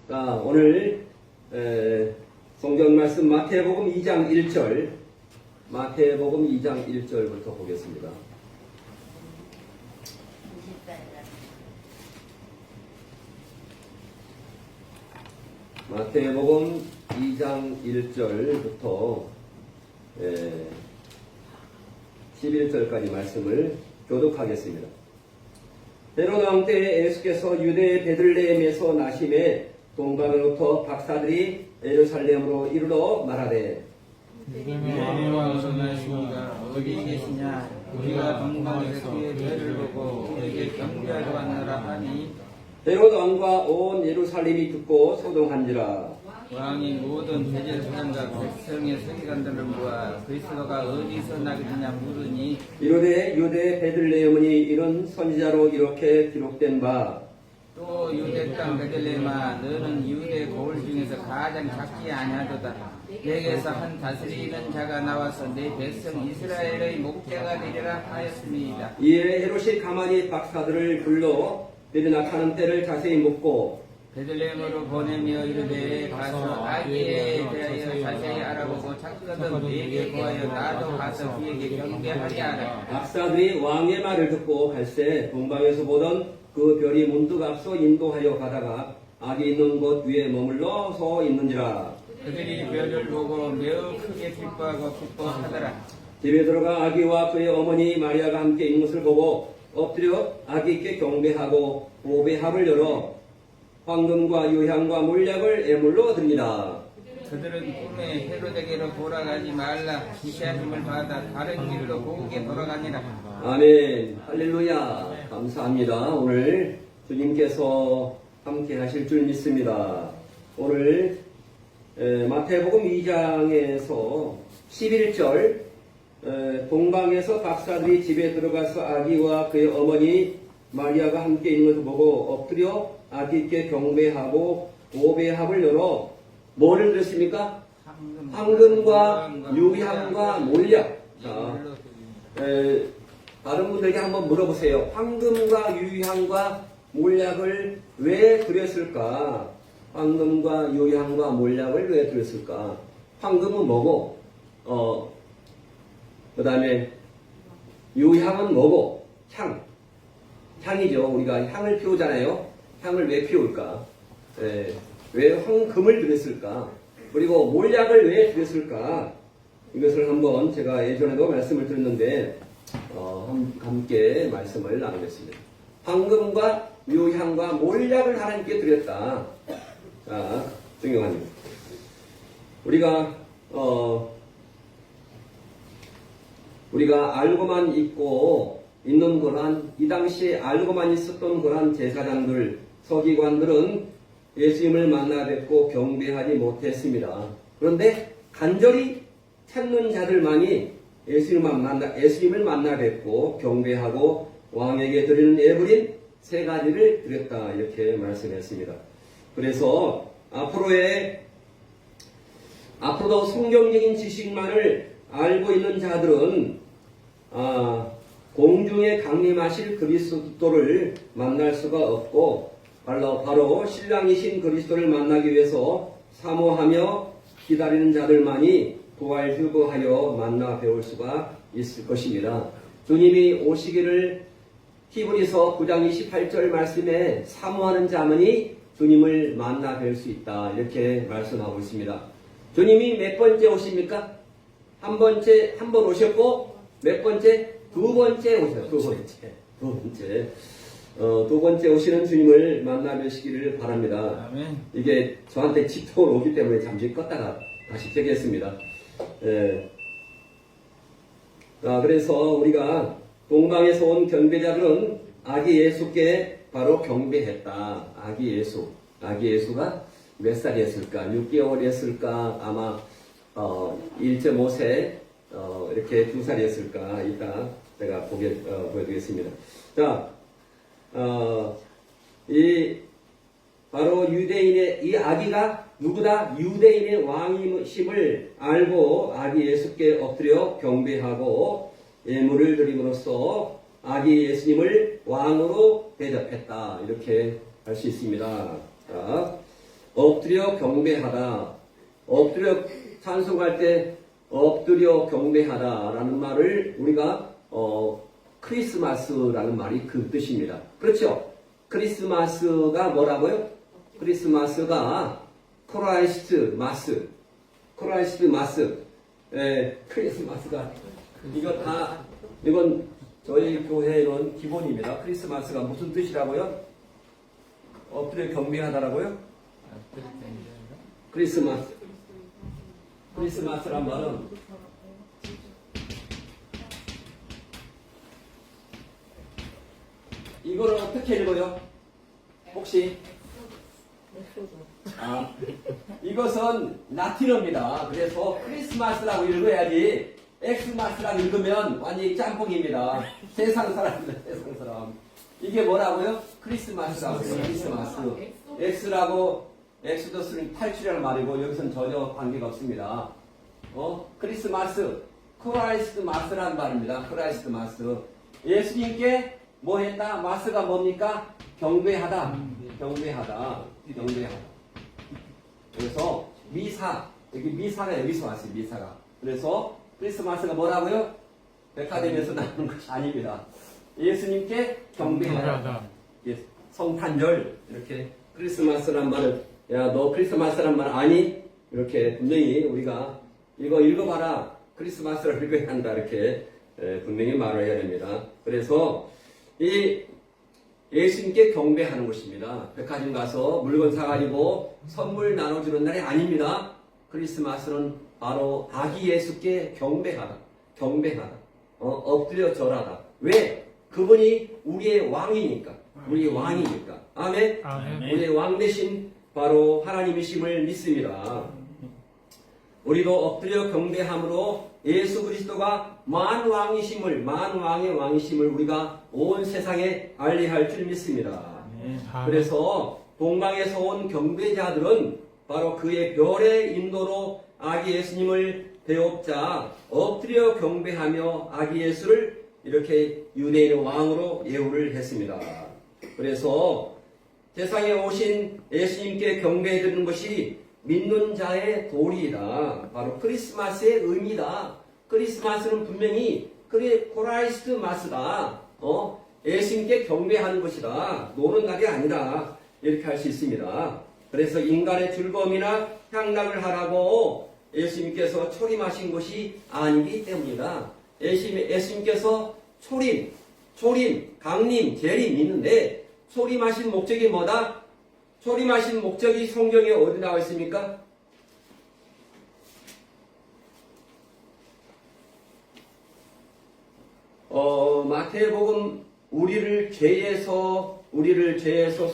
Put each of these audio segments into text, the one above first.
자, 오늘 성경 말씀 마태복음 2장 1절, 마태복음 2장 1절부터 보겠습니다. 마태복음 2장 1절부터 11절까지 말씀을 교독하겠습니다. 헤롯 왕 때에 예수께서 유대 베들레헴에서 나심에 동방으로부터 박사들이 예루살렘으로 이르러 말하되 유대의 왕으로 나시니가 어디 계시냐? 우리가 동방에서 그의 별을 보고 그에게 경배하러 왔노라 하니 헤롯 왕과 온 예루살렘이 듣고 소동한지라. 왕이 모든 베델 사람과 백성의 서기관들을 모아 그리스도가 어디서 나겠느냐 물으니 이르되 유대 베들레헴은 이런 선지자로 이렇게 기록된 바 또 유대 땅 베들레헴아 너는 유대 고을 중에서 가장 작지 아니하도다. 내게서 한 다스리는 자가 나와서 내 백성 이스라엘의 목자가 되리라 하였습니다. 이에 헤롯이 가만히 박사들을 불러 베드낙하는 때를 자세히 묻고 베들레헴으로 보내며 이르되 가서 아기에 대하여 자세히 알아보고 찾거든 내게 구하여 나도 가서 그에게 경배하리 하라. 박사들이 왕의 말을 듣고 갈새 동방에서 보던 그 별이 문득 앞서 인도하여 가다가 아기 있는 곳 위에 머물러서 있는지라. 그들이 별을 보고 매우 크게 기뻐하고 기뻐하더라. 집에 들어가 아기와 그의 어머니 마리아가 함께 있는 것을 보고 엎드려 아기께 경배하고 보배합을 열어 황금과 유향과 몰약을 애물로 드립니다. 그들은 꿈에 헤롯에게로 돌아가지 말라 지시하심을 받아 다른 길로 고국에 돌아가니라. 아멘. 할렐루야. 감사합니다. 오늘 주님께서 함께 하실 줄 믿습니다. 오늘 마태복음 2장에서 11절 동방에서 박사들이 집에 들어가서 아기와 그의 어머니 마리아가 함께 있는 것을 보고 엎드려 아기께 경배하고 보배합을 열어 뭐를 드렸습니까? 황금과 유향과 몰약. 자, 다른 분들에게 한번 물어보세요. 황금과 유향과 몰약을 왜 드렸을까? 황금과 유향과 몰약을 왜 드렸을까? 황금은 뭐고, 그 다음에 유향은 뭐고, 향이죠. 우리가 향을 피우잖아요. 향을 왜 피울까? 왜 황금을 드렸을까? 그리고 몰약을 왜 드렸을까? 이것을 한번 제가 예전에도 말씀을 드렸는데 함께 말씀을 나누겠습니다. 황금과 유향과 몰약을 하나님께 드렸다. 자, 중요한 일. 우리가 알고만 있고 있는 거란 이 당시에 알고만 있었던 거란 제사장들, 서기관들은 예수님을 만나 뵙고 경배하지 못했습니다. 그런데 간절히 찾는 자들만이 예수님을 만나 뵙고 경배하고 왕에게 드리는 예물인 세 가지를 드렸다. 이렇게 말씀했습니다. 그래서 앞으로도 성경적인 지식만을 알고 있는 자들은 공중에 강림하실 그리스도를 만날 수가 없고 바로 신랑이신 그리스도를 만나기 위해서 사모하며 기다리는 자들만이 부활주거하여 만나 배울 수가 있을 것입니다. 주님이 오시기를 히브리서 9장 28절 말씀에 사모하는 자만이 주님을 만나 뵐 수 있다. 이렇게 말씀하고 있습니다. 주님이 몇 번째 오십니까? 한 번 오셨고 몇 번째? 두 번째 오셔요. 두 번째 오시는 주님을 만나 뵈시기를 바랍니다. 아멘. 이게 저한테 직통으로 오기 때문에 잠시 껐다가 다시 켜겠습니다. 그래서 우리가 동방에서 온 경배자들은 아기 예수께 바로 경배했다. 아기 예수가 몇 살이었을까? 6개월이었을까? 아마 1.5세 이렇게 2살이었을까? 이따 제가 보여드리겠습니다. 자, 바로 유대인의 이 아기가 누구다? 유대인의 왕이심을 알고 아기 예수께 엎드려 경배하고 예물을 드림으로써 아기 예수님을 왕으로 대접했다. 이렇게 할 수 있습니다. 자, 엎드려 경배하다. 엎드려 찬송할 때 엎드려 경배하다라는 말을 우리가 크리스마스라는 말이 그 뜻입니다. 그렇죠? 크리스마스가 뭐라고요? 크리스마스가 크라이스트 마스. 크리스마스가 이건 저희 교회는 기본입니다. 크리스마스가 무슨 뜻이라고요? 엎드려 경배하다라고요? 크리스마스란 말은 이거를 어떻게 읽어요? 혹시? 이것은 라틴어입니다. 그래서 크리스마스라고 읽어야지 엑스마스라고 읽으면 완전히 짬뽕입니다. 세상 사람입니다. 세상 사람. 이게 뭐라고요? 크리스마스라고 해요. 크리스마스. 엑스라고 엑소더스는 탈출이라는 말이고 여기서는 전혀 관계가 없습니다. 크리스마스, 크라이스트 마스라는 말입니다. 크라이스트 마스. 예수님께 뭐 했다? 마스가 뭡니까? 경배하다. 그래서 여기 미사가 여기서 왔어요. 미사가. 그래서 크리스마스가 뭐라고요? 백화점에서 나오는 것이 아닙니다. 예수님께 경배하다. 성탄절 이렇게 크리스마스란 말을 야 너 크리스마스란 말 아니? 이렇게 분명히 우리가 이거 읽어봐라. 크리스마스를 읽어야 한다. 이렇게 분명히 말을 해야 됩니다. 그래서 이 예수님께 경배하는 것입니다. 백화점 가서 물건 사가지고 선물 나눠주는 날이 아닙니다. 크리스마스는 바로 아기 예수께 경배하다. 엎드려 절하다. 왜? 그분이 우리의 왕이니까. 아멘? 우리의 왕 대신 바로 하나님이심을 믿습니다. 우리도 엎드려 경배함으로 예수 그리스도가 만왕의 왕이심을 우리가 온 세상에 알리할 줄 믿습니다. 그래서 동방에서 온 경배자들은 바로 그의 별의 인도로 아기 예수님을 배웁자 엎드려 경배하며 아기 예수를 이렇게 유대인의 왕으로 예우를 했습니다. 그래서 세상에 오신 예수님께 경배해드리는 것이 믿는 자의 도리이다. 바로 크리스마스의 의미다. 크리스마스는 분명히 크라이스트 마스다. 예수님께 경배하는 것이다. 노는 날이 아니다. 이렇게 할 수 있습니다. 그래서 인간의 즐거움이나 향락을 하라고 예수님께서 초림하신 것이 아니기 때문이다. 예수님께서 초림, 강림, 재림 있는데 초림하신 목적이 뭐다? 초림하신 목적이 성경에 어디 나와 있습니까? 마태복음 우리를 죄에서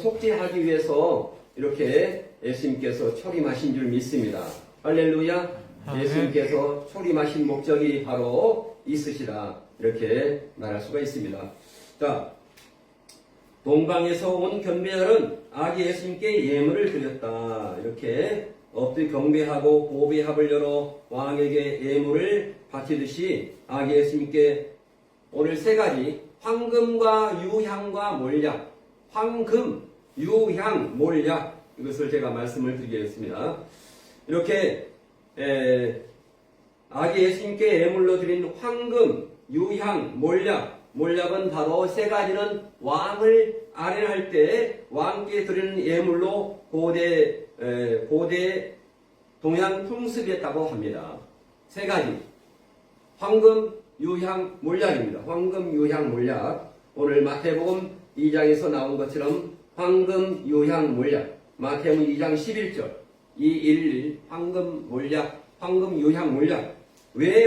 속죄하기 위해서 이렇게 예수님께서 초림하신 줄 믿습니다. 할렐루야. 예수님께서 초림하신 목적이 바로 있으시다. 이렇게 말할 수가 있습니다. 자, 동방에서 온 경배자는 아기 예수님께 예물을 드렸다. 이렇게 엎드려 경배하고 보배의 합을 열어 왕에게 예물을 바치듯이 아기 예수님께 오늘 세 가지 황금과 유향과 몰약, 이것을 제가 말씀을 드리겠습니다. 이렇게 아기 예수님께 예물로 드린 황금, 유향, 몰약은 바로 세 가지는 왕을 아련할 때 왕께 드리는 예물로 고대 동양 풍습이었다고 합니다. 세 가지 황금, 유향, 몰약입니다. 황금, 유향, 몰약. 오늘 마태복음 2장에서 나온 것처럼 황금, 유향, 몰약. 마태복음 2장 11절 211 황금, 유향, 몰약. 왜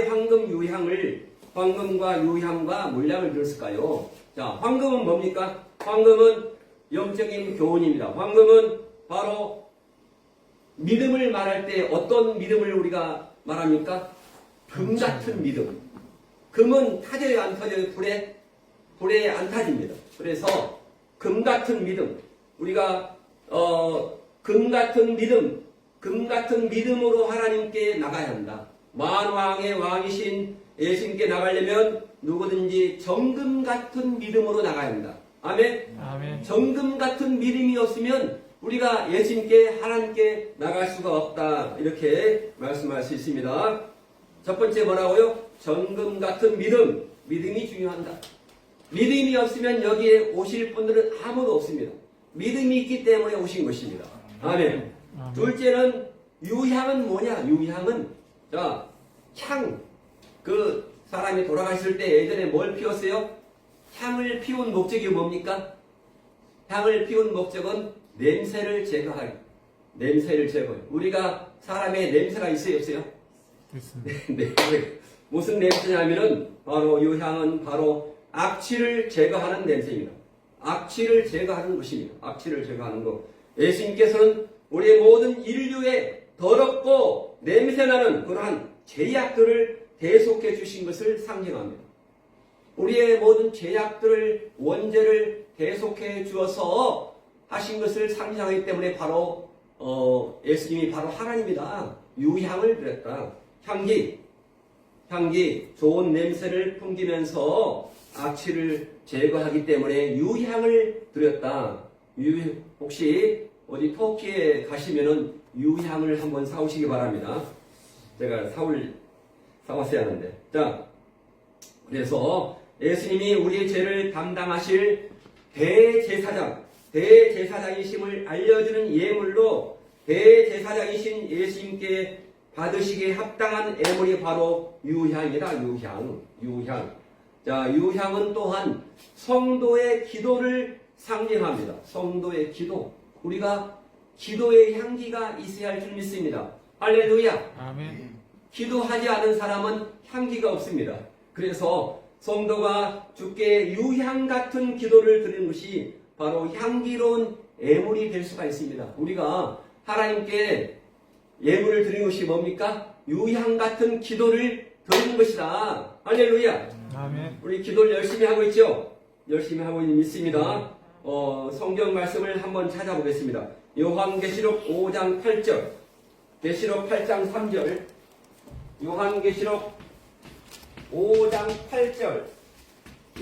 황금과 유향과 몰약을 들었을까요? 자, 황금은 뭡니까? 황금은 영적인 교훈입니다. 황금은 바로 믿음을 말할 때 어떤 믿음을 우리가 말합니까? 금 같은 믿음. 금은 타져요, 안 타져요? 불에 안 타집니다. 그래서 금 같은 믿음. 우리가 금 같은 믿음으로 하나님께 나가야 한다. 만왕의 왕이신 예수님께 나가려면 누구든지 정금 같은 믿음으로 나가야 한다. 아멘? 아멘. 정금 같은 믿음이 없으면 우리가 예수님께 하나님께 나갈 수가 없다. 이렇게 말씀할 수 있습니다. 첫 번째 뭐라고요? 정금 같은 믿음. 믿음이 중요한다. 믿음이 없으면 여기에 오실 분들은 아무도 없습니다. 믿음이 있기 때문에 오신 것입니다. 아멘. 둘째는 유향은 뭐냐? 유향은 자, 향. 그 사람이 돌아가실 때 예전에 뭘 피웠어요? 향을 피운 목적이 뭡니까? 향을 피운 목적은 냄새를 제거하기. 냄새를 제거해. 우리가 사람의 냄새가 있어요, 없어요? 있습니다. 네. 무슨 냄새냐면은 바로 이 향은 바로 악취를 제거하는 냄새입니다. 악취를 제거하는 것입니다. 악취를 제거하는 것. 예수님께서는 우리의 모든 인류의 더럽고 냄새나는 그러한 죄악들을 대속해 주신 것을 상징합니다. 우리의 모든 죄악들을 원죄를 대속해 주어서 하신 것을 상징하기 때문에 바로 예수님이 바로 하나님이다. 유향을 드렸다. 향기 좋은 냄새를 풍기면서 악취를 제거하기 때문에 유향을 드렸다. 혹시 어디 터키에 가시면은 유향을 한번 사오시기 바랍니다. 제가 사왔어야 하는데. 자, 그래서 예수님이 우리의 죄를 담당하실 대제사장이심을 알려주는 예물로 대제사장이신 예수님께 받으시기에 합당한 예물이 바로 유향이다. 유향. 자, 유향은 또한 성도의 기도를 상징합니다. 성도의 기도. 우리가 기도의 향기가 있어야 할 줄 믿습니다. 할렐루야. 아멘. 기도하지 않은 사람은 향기가 없습니다. 그래서 성도가 주께 유향 같은 기도를 드리는 것이 바로 향기로운 예물이 될 수가 있습니다. 우리가 하나님께 예물을 드리는 것이 뭡니까? 유향 같은 기도를 드리는 것이다. 할렐루야. 아멘. 우리 기도를 열심히 하고 있죠? 열심히 하고 있습니다. 성경 말씀을 한번 찾아보겠습니다. 요한계시록 5장 8절, 계시록 8장 3절, 요한계시록 5장 8절,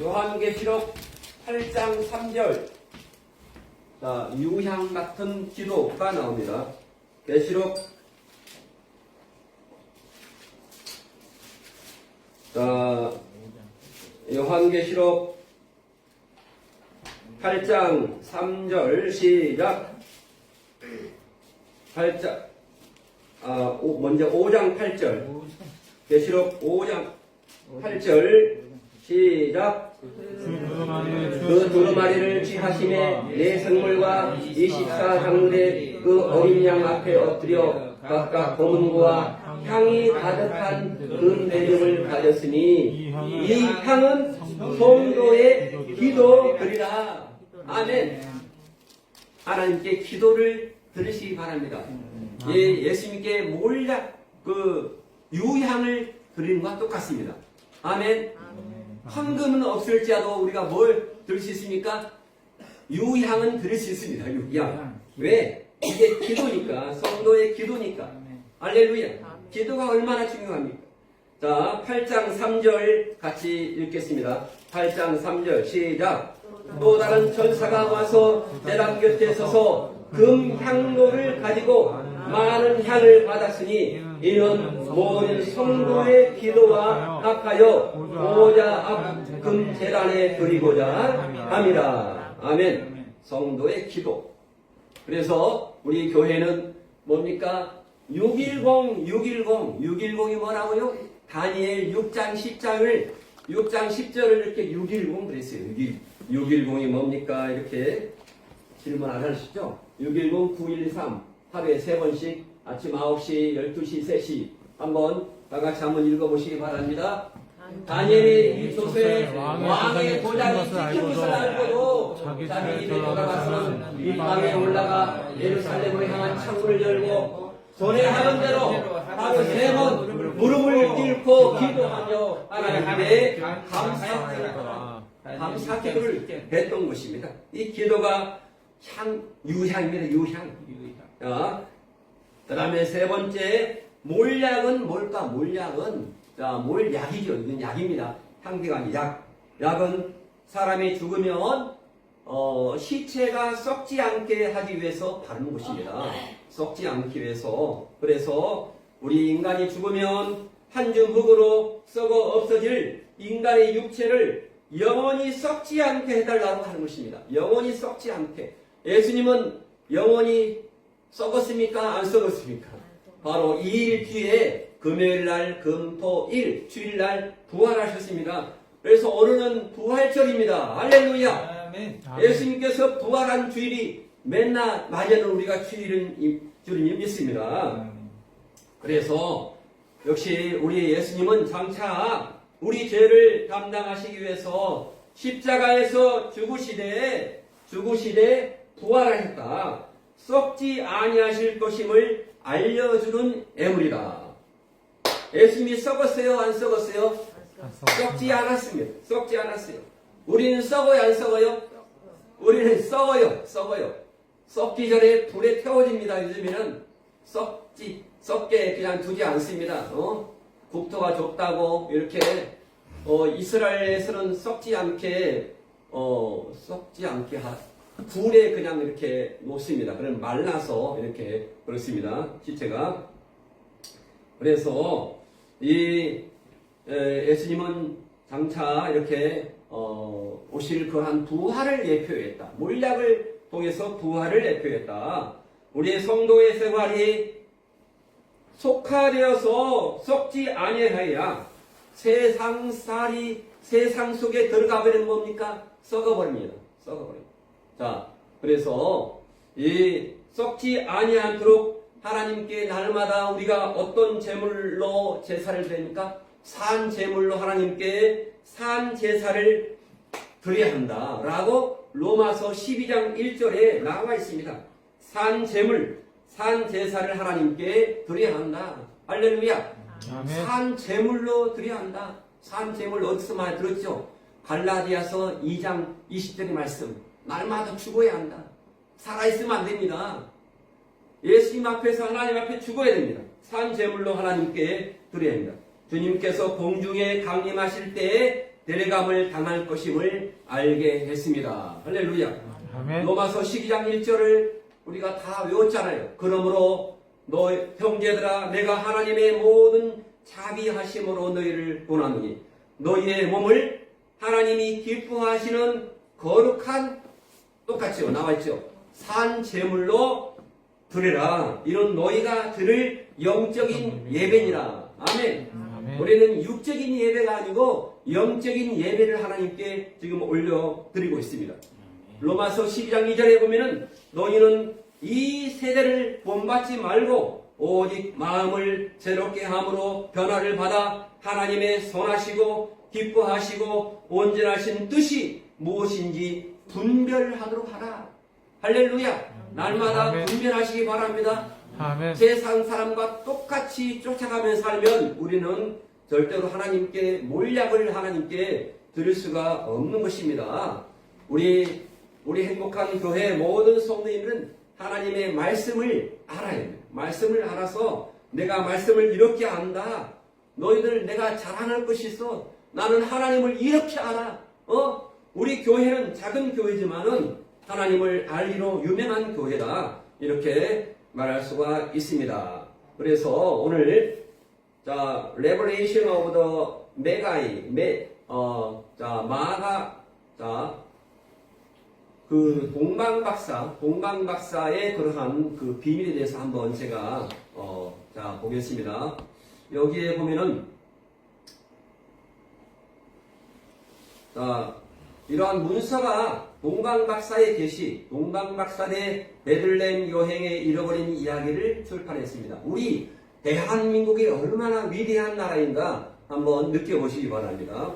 요한계시록 8장 3절. 자, 유향 같은 기도가 나옵니다. 계시록 요한계시록 8장 3절 시작. 8장 먼저 5장 8절. 계시록 5장 8절 시작. 그 두루마리를 취하심에 내 성물과 24장대 그 어린 양 앞에 엎드려 각각 고문과 향이 가득한 그 배름을 가졌으니 이 향은 성도의 기도들이라. 아멘. 하나님께 기도를 들으시기 바랍니다. 예수님께 몰락 유향을 드리는 것과 똑같습니다. 아멘. 황금은 없을지라도 우리가 뭘 드릴 수 있습니까? 유향은 드릴 수 있습니다. 유향. 왜? 이게 기도니까. 성도의 기도니까. 할렐루야. 기도가 얼마나 중요합니까? 자, 8장 3절 같이 읽겠습니다. 8장 3절 시작. 또 다른 천사가 와서 제단 곁에 서서 금향로를 가지고 많은 향을 받았으니 이는 모든 성도의 기도와 합하여 보좌 앞 금제단에 드리고자 함이라. 아멘. 성도의 기도. 그래서 우리 교회는 뭡니까? 610이 뭐라고요? 다니엘 6장 10절을 이렇게 610 그랬어요. 610이 뭡니까? 이렇게 질문 안 하시죠? 610, 913 하루에 3번씩 아침 9시, 12시, 3시 한번 다같이 한번 읽어보시기 바랍니다. 다니엘이 이 소서에 왕의 도장이 찍힌 것을 알고도 자기 집에 돌아가서는 이 밤에 올라가 예루살렘을 향한 창문을 열고 전에 하던 대로 하루 3번 무릎을 꿇고 기도하며 하나님께 감사 기도를 했던 것입니다. 이 기도가 유향입니다. 유향. 그 다음에 3번째 몰약은 뭘까? 몰약은 몰약이죠. 이건 약입니다. 향기가 아닌 약. 약은 사람이 죽으면 시체가 썩지 않게 하기 위해서 바르는 것입니다. 썩지 않기 위해서. 그래서 우리 인간이 죽으면 한 줌 흙으로 썩어 없어질 인간의 육체를 영원히 썩지 않게 해달라고 하는 것입니다. 영원히 썩지 않게. 예수님은 영원히 썩었습니까? 안 썩었습니까? 바로 2일 뒤에 금요일날, 금토일, 주일날 부활하셨습니다. 그래서 오늘은 부활절입니다. 할렐루야. 아멘. 예수님께서 부활한 주일이 맨날 맞이하는 우리가 주일인 줄을 믿습니다. 그래서 역시 우리 예수님은 장차 우리 죄를 담당하시기 위해서 십자가에서 죽으시되 부활하셨다. 썩지 아니하실 것임을 알려주는 애물이다. 예수님이 썩었어요? 안 썩었어요? 썩지 않았습니다. 썩지 않았어요. 우리는 썩어요? 안 썩어요? 우리는 썩어요. 썩기 전에 불에 태워집니다. 요즘에는 썩게 그냥 두지 않습니다. 국토가 좁다고 이렇게 이스라엘에서는 썩지 않게 불에 그냥 이렇게 놓습니다. 그럼 말라서 이렇게 그렇습니다. 시체가. 그래서 예수님은 장차 이렇게 오실 그한 부활을 예표했다. 몰약을 통해서 부활을 예표했다. 우리의 성도의 생활이 속화되어서 썩지 아니하여야 세상 속에 들어가 버리는 뭡니까? 썩어버립니다. 자, 그래서 이 썩지 아니하도록 하나님께 날마다 우리가 어떤 제물로 제사를 드립니까? 산 제물로 하나님께 산 제사를 드려야 한다 라고 로마서 12장 1절에 나와 있습니다. 산 제사를 하나님께 드려야 한다. 할렐루야. 아멘. 산 제물로 드려야 한다. 산 제물 어디서 많이 들었죠? 갈라디아서 2장 20절의 말씀. 날마다 죽어야 한다. 살아있으면 안 됩니다. 예수님 앞에서 하나님 앞에 죽어야 됩니다. 산 제물로 하나님께 드려야 합니다. 주님께서 공중에 강림하실 때에 데려감을 당할 것임을 알게 했습니다. 할렐루야. 아멘. 로마서 12장 1절을 우리가 다 외웠잖아요. 그러므로 너 형제들아 내가 하나님의 모든 자비하심으로 너희를 권하노니 너희의 몸을 하나님이 기뻐하시는 거룩한 똑같죠. 나와있죠. 산 제물로 드리라. 이런 너희가 드릴 영적인 예배니라. 아멘. 아멘. 우리는 육적인 예배가 아니고 영적인 예배를 하나님께 지금 올려드리고 있습니다. 로마서 12장 2절에 보면은 너희는 이 세대를 본받지 말고 오직 마음을 새롭게 함으로 변화를 받아 하나님의 선하시고 기뻐하시고 온전하신 뜻이 무엇인지 분별하도록 하라. 할렐루야. 날마다 아멘. 분별하시기 바랍니다. 아멘. 세상 사람과 똑같이 쫓아가며 살면 우리는 절대로 하나님께 몰약을 하나님께 드릴 수가 없는 것입니다. 우리 행복한 교회 모든 성도님들은 하나님의 말씀을 알아야 됩니다. 말씀을 알아서 내가 말씀을 이렇게 안다. 너희들 내가 자랑할 것이 있어. 나는 하나님을 이렇게 알아. 우리 교회는 작은 교회지만은 하나님을 알기로 유명한 교회다. 이렇게 말할 수가 있습니다. 그래서 오늘 Revelation of the Magi, 마가, 그 동방박사의 그러한 그 비밀에 대해서 한번 제가 보겠습니다. 여기에 보면은 이러한 문서가 동방박사의 계시, 동방박사의 베들레헴 여행에 잃어버린 이야기를 출판했습니다. 우리 대한민국이 얼마나 위대한 나라인가 한번 느껴보시기 바랍니다.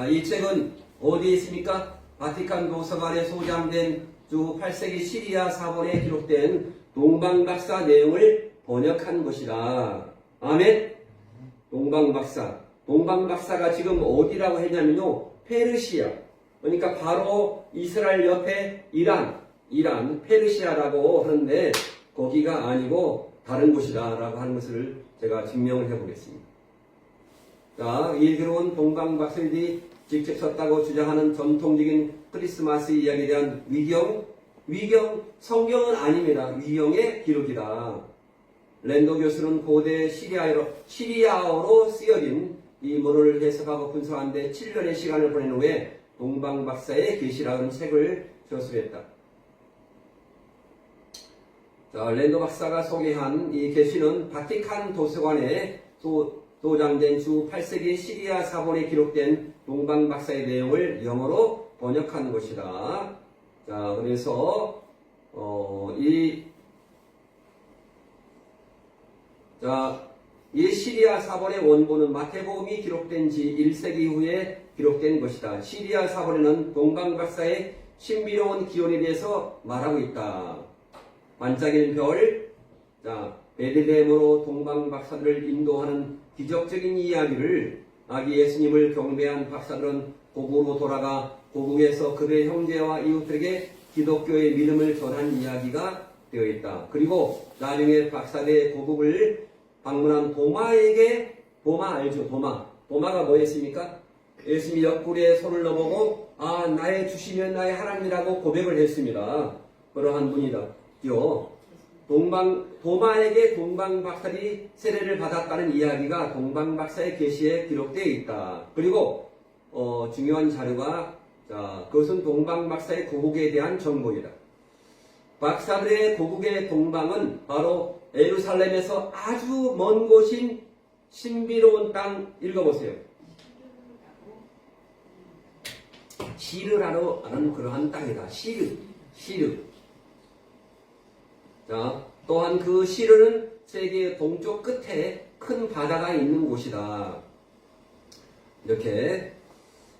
이 책은 어디에 있습니까? 바티칸 도서관에 소장된 주 8세기 시리아 사본에 기록된 동방박사 내용을 번역한 것이다. 아멘. 동방박사가 지금 어디라고 했냐면요, 페르시아. 그러니까 바로 이스라엘 옆에 이란, 페르시아라고 하는데 거기가 아니고 다른 곳이다 라고 하는 것을 제가 증명을 해보겠습니다. 자, 일기로운 동방박사들이 직접 썼다고 주장하는 전통적인 크리스마스 이야기에 대한 위경, 성경은 아닙니다. 위경의 기록이다. 랜도 교수는 고대 시리아어로 쓰여진 이 문을 해석하고 분석한 데 7년의 시간을 보낸 후에 동방박사의 계시라는 책을 저술했다. 자, 랜도 박사가 소개한 이 계시는 바티칸 도서관에 도장된 주 8세기 시리아 사본에 기록된 동방박사의 내용을 영어로 번역한 것이다. 자, 그래서 이 시리아 사본의 원본은 마태복음이 기록된 지 1세기 이후에 기록된 것이다. 시리아 사본에는 동방박사의 신비로운 기원에 대해서 말하고 있다. 반짝이는 별, 베들레헴으로 동방박사들을 인도하는 기적적인 이야기를 아기 예수님을 경배한 박사들은 고국으로 돌아가 고국에서 그들의 형제와 이웃들에게 기독교의 믿음을 전한 이야기가 되어 있다. 그리고 나중에 박사들의 고국을 방문한 도마에게, 도마 알죠? 도마가 뭐였습니까? 예수님이 옆구리에 손을 넣어보고 나의 주시면 나의 하나님이라고 고백을 했습니다. 그러한 분이다. 도마에게 동방박사들이 세례를 받았다는 이야기가 동방박사의 계시에 기록되어 있다. 그리고 중요한 자료가 그것은 동방박사의 고국에 대한 정보이다. 박사들의 고국의 동방은 바로 예루살렘에서 아주 먼 곳인 신비로운 땅, 읽어보세요. 시르라로 하는 그러한 땅이다. 시르. 자, 또한 그 시르는 세계의 동쪽 끝에 큰 바다가 있는 곳이다. 이렇게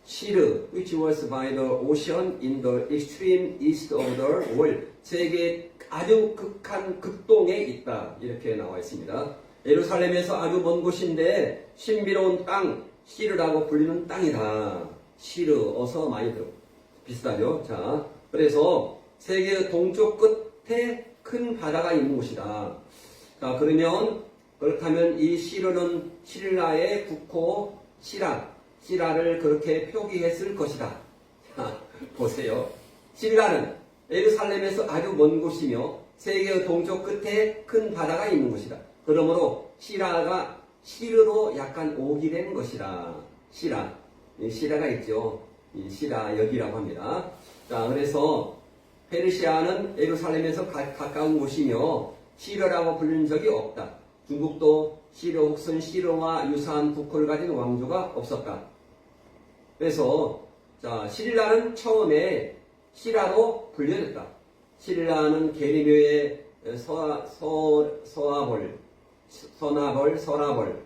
시르, which was by the ocean in the extreme east of the world, 세계의 아주 극한 극동에 있다. 이렇게 나와 있습니다. 예루살렘에서 아주 먼 곳인데 신비로운 땅, 시르라고 불리는 땅이다. 시르, 어서 많이 들어. 비슷하죠? 자, 그래서 세계의 동쪽 끝에 큰 바다가 있는 곳이다. 자, 그렇다면 이 시르는 신라의 국호 시라를 그렇게 표기했을 것이다. 자, 보세요. 신라는 예루살렘에서 아주 먼 곳이며 세계의 동쪽 끝에 큰 바다가 있는 곳이다. 그러므로 시라가 시르로 약간 오기된 것이다. 시라가 있죠. 이 시라역이라고 합니다. 자, 그래서 페르시아는 예루살렘에서 가까운 곳이며 시르라고 불리는 적이 없다. 중국도 시르 혹은 시르와 유사한 국호를 가진 왕조가 없었다. 그래서 신라는 처음에 시라로 분류됐다. 신라는 게리묘의 서나벌,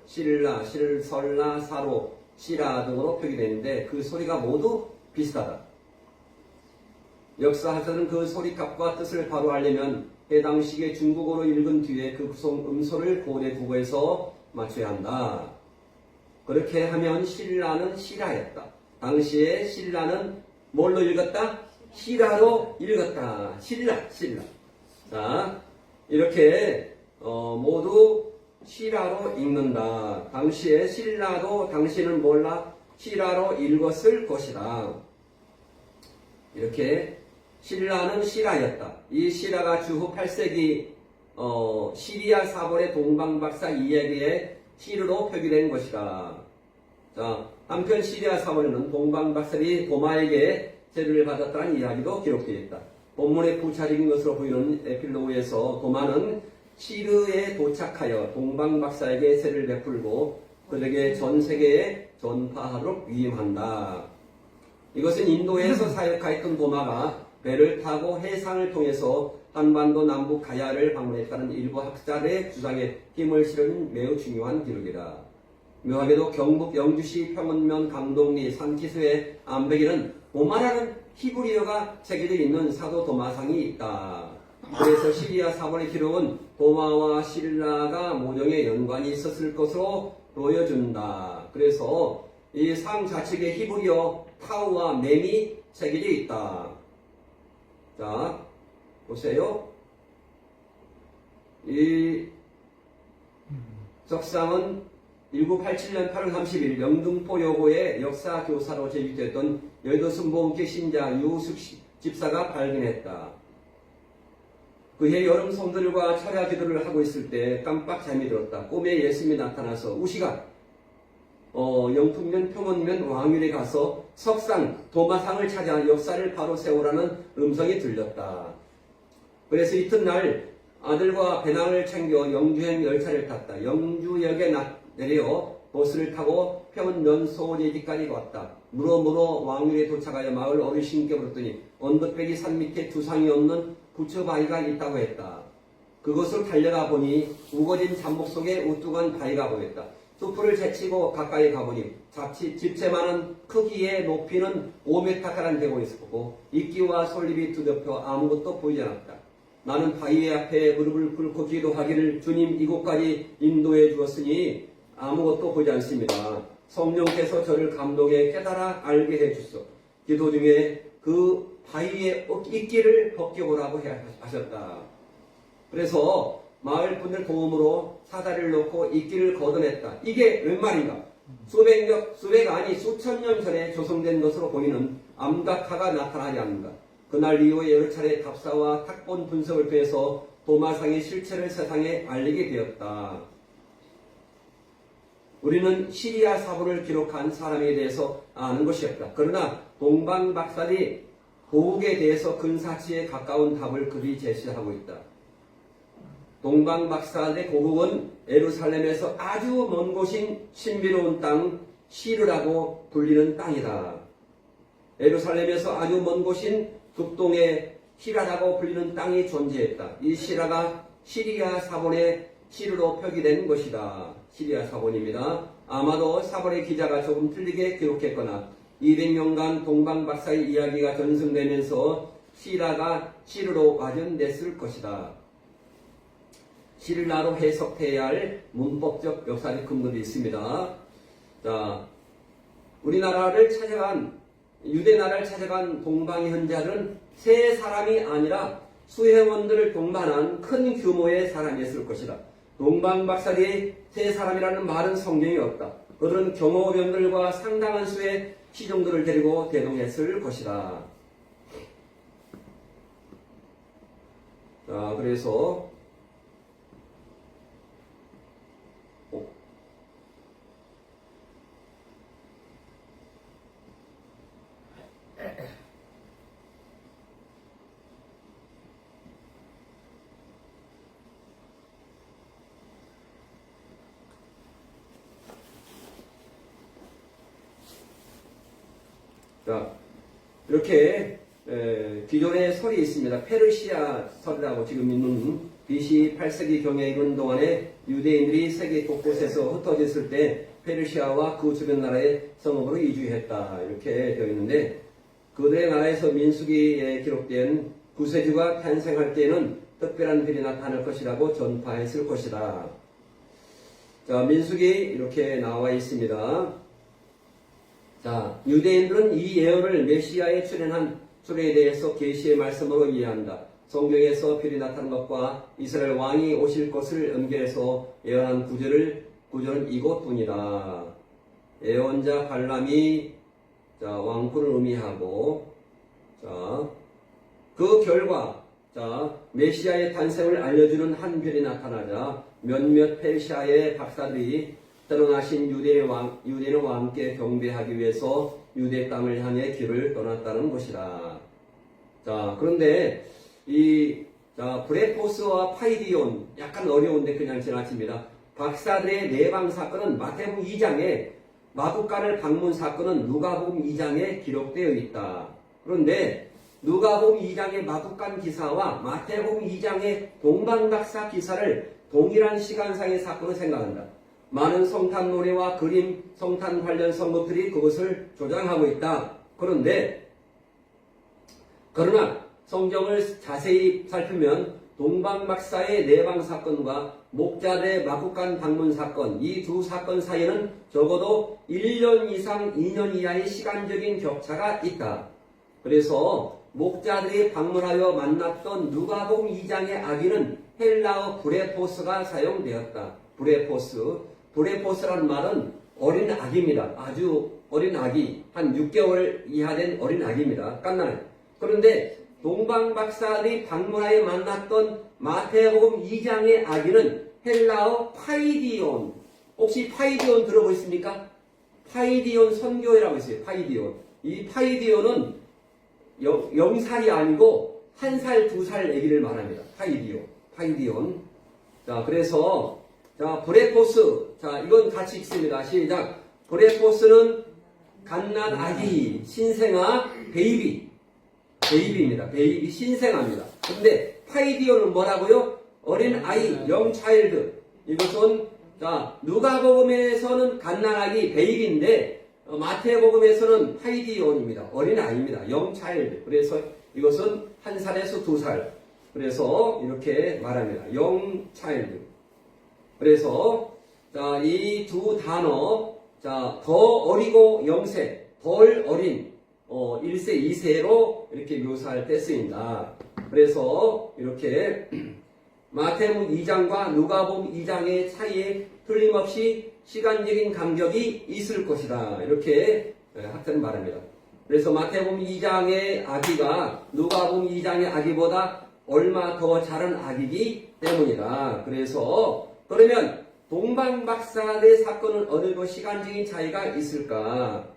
신라, 실설라, 사로, 시라 등으로 표기되는데 그 소리가 모두 비슷하다. 역사학자는 그 소리값과 뜻을 바로 알려면 해당 시기의 중국어로 읽은 뒤에 그 구성 음소를 고대 국어에서 맞춰야 한다. 그렇게 하면 신라는 시라였다. 당시에 신라는 뭘로 읽었다? 시라로 읽었다. 신라. 자, 이렇게 모두 시라로 읽는다. 당시에 신라도 당신은 몰라 시라로 읽었을 것이다. 이렇게 신라는 시라였다. 이 시라가 주후 8세기 시리아 사본의 동방박사 이야기에 시르로 표기된 것이다. 자, 한편 시리아 사본에는 동방박사들이 도마에게 세례를 받았다는 이야기도 기록되어 있다. 본문에 부차적인 것으로 보이는 에필로그에서 도마는 시르에 도착하여 동방박사에게 세례를 베풀고 그들에게 전 세계에 전파하도록 위임한다. 이것은 인도에서 사역하였던 도마가 배를 타고 해상을 통해서 한반도 남부 가야를 방문했다는 일부 학자들의 주장에 힘을 실은 매우 중요한 기록이다. 묘하게도 경북 영주시 평원면 강동리 산기수의 암벽에는 도마라는 히브리어가 새겨져 있는 사도 도마상이 있다. 그래서 시리아 사본의 기록은 도마와 신라가 모종의 연관이 있었을 것으로 보여준다. 그래서 이 상 좌측에 히브리어 타우와 mem이 새겨져 있다. 자, 보세요. 이 석상은 1987년 8월 30일 영등포 여고의 역사 교사로 재직됐던 여의도 순복음교회 신자 유숙 집사가 발견했다. 그해 여름 성들과 철야 기도를 하고 있을 때 깜빡 잠이 들었다. 꿈에 예수님이 나타나서 우시가 영풍면 평원면 왕률에 가서 석상 도마상을 찾아 역사를 바로 세우라는 음성이 들렸다. 그래서 이튿날 아들과 배낭을 챙겨 영주행 열차를 탔다. 영주역에 내려 버스를 타고 평원면 소재지까지 왔다. 무로무로 왕률에 도착하여 마을 어르신께 물었더니 언덕배기 산 밑에 두상이 없는 부처바위가 있다고 했다. 그것을 달려가 보니 우거진 잠복 속에 우뚝한 바위가 보였다. 숲을 제치고 가까이 가보니 집채만한 크기의 높이는 5m가량 되고 있었고 이끼와 솔잎이 두겹혀 아무것도 보이지 않았다. 나는 바위 앞에 무릎을 꿇고 기도하기를 주님 이곳까지 인도해 주었으니 아무것도 보지 않습니다. 성령께서 저를 감동해 깨달아 알게 해주소. 기도 중에 그 바위의 이끼를 벗겨보라고 하셨다. 그래서 마을 분들 도움으로 사다리를 놓고 이끼를 걷어냈다. 이게 웬 말인가? 수백 아니 수천 년 전에 조성된 것으로 보이는 암각화가 나타나지 않는가? 그날 이후에 여러 차례 답사와 탁본 분석을 통해서 도마상의 실체를 세상에 알리게 되었다. 우리는 시리아 사본을 기록한 사람에 대해서 아는 것이 없다. 그러나 동방 박사들이 고국에 대해서 근사치에 가까운 답을 그리 제시하고 있다. 동방 박사들의 고국은 예루살렘에서 아주 먼 곳인 신비로운 땅 시르라고 불리는 땅이다. 예루살렘에서 아주 먼 곳인 북동의 시라라고 불리는 땅이 존재했다. 이 시라가 시리아 사본의 시르로 표기된 것이다. 시리아 사본입니다. 아마도 사본의 기자가 조금 틀리게 기록했거나 200년간 동방 박사의 이야기가 전승되면서 시라가 시르로 발전됐을 것이다. 시르라로 해석해야 할 문법적 역사적 근거도 있습니다. 자, 우리나라를 찾아간 유대 나라를 찾아간 동방의 현자들은 세 사람이 아니라 수행원들을 동반한 큰 규모의 사람이었을 것이다. 동방 박사들이 세 사람이라는 말은 성경에 없다. 그들은 경호병들과 상당한 수의 시종들을 데리고 대동했을 것이다. 자, 그래서 자, 이렇게 기존의 설이 있습니다. 페르시아 설이라고 지금 있는 BC 8세기 경에 이른 동안에 유대인들이 세계 곳곳에서 흩어졌을 때 페르시아와 그 주변 나라의 성읍으로 이주했다. 이렇게 되어 있는데 그들의 나라에서 민수기에 기록된 구세주가 탄생할 때에는 특별한 일이 나타날 것이라고 전파했을 것이다. 자, 민수기 이렇게 나와 있습니다. 자, 유대인들은 이 예언을 메시아에 출현한 출애에 대해서 계시의 말씀으로 이해한다. 성경에서 별이 나타난 것과 이스라엘 왕이 오실 것을 연결해서 예언한 구절은 이것뿐이다. 예언자 발람이 왕군을 의미하고 그 결과 메시아의 탄생을 알려주는 한 별이 나타나자 몇몇 페르시아의 박사들이 떠나신 유대인과 함께 경배하기 위해서 유대 땅을 향해 길을 떠났다는 것이다. 자, 그런데 브레포스와 파이디온 약간 어려운데 그냥 지나칩니다. 박사들의 내방 사건은 마태복음 2장에 마구간을 방문 사건은 누가복음 2장에 기록되어 있다. 그런데 누가복음 2장의 마구간 기사와 마태복음 2장의 동방박사 기사를 동일한 시간상의 사건을 생각한다. 많은 성탄 노래와 그림, 성탄 관련 선거들이 그것을 조장하고 있다. 그러나 성경을 자세히 살피면 동방박사의 내방 사건과 목자대 마구간 방문 사건, 이 두 사건 사이에는 적어도 1년 이상 2년 이하의 시간적인 격차가 있다. 그래서 목자들이 방문하여 만났던 누가복음 2장의 아기는 헬라어 브레포스가 사용되었다. 브레포스. 브레포스라는 말은 어린 아기입니다. 아주 어린 아기, 한 6개월 이하 된 어린 아기입니다. 깐나는. 그런데 동방박사들이 방문하여 만났던 마태복음 2장의 아기는 헬라어 파이디온. 혹시 파이디온 들어보셨습니까? 파이디온 선교회라고 있어요. 파이디온. 이 파이디온은 0살이 아니고 1살, 2살 아기를 말합니다. 파이디온. 자, 그래서 자, 브레포스. 자, 이건 같이 읽습니다. 시작. 브레포스는 갓난 아기, 신생아, 베이비입니다. 베이비, 신생아입니다. 근데 파이디오는 뭐라고요? 어린 아이, 영차일드. 이것은 자, 누가복음에서는 갓난 아기, 베이비인데 마태복음에서는 파이디온입니다. 어린 아이입니다. 영차일드. 그래서 이것은 1살에서 2살. 그래서 이렇게 말합니다. 영차일드. 그래서 자, 이 두 단어, 자, 더 어리고 영세, 덜 어린 1세, 2세로 이렇게 묘사할 때 쓰인다. 그래서 이렇게 마태복음 2장과 누가복음 2장의 차이에 틀림없이 시간적인 간격이 있을 것이다. 이렇게 학자는 말합니다. 그래서 마태복음 2장의 아기가 누가복음 2장의 아기보다 얼마 더 자란 아기이기 때문이다. 그래서 그러면 동방박사의 사건은 어느 정도 시간적인 차이가 있을까?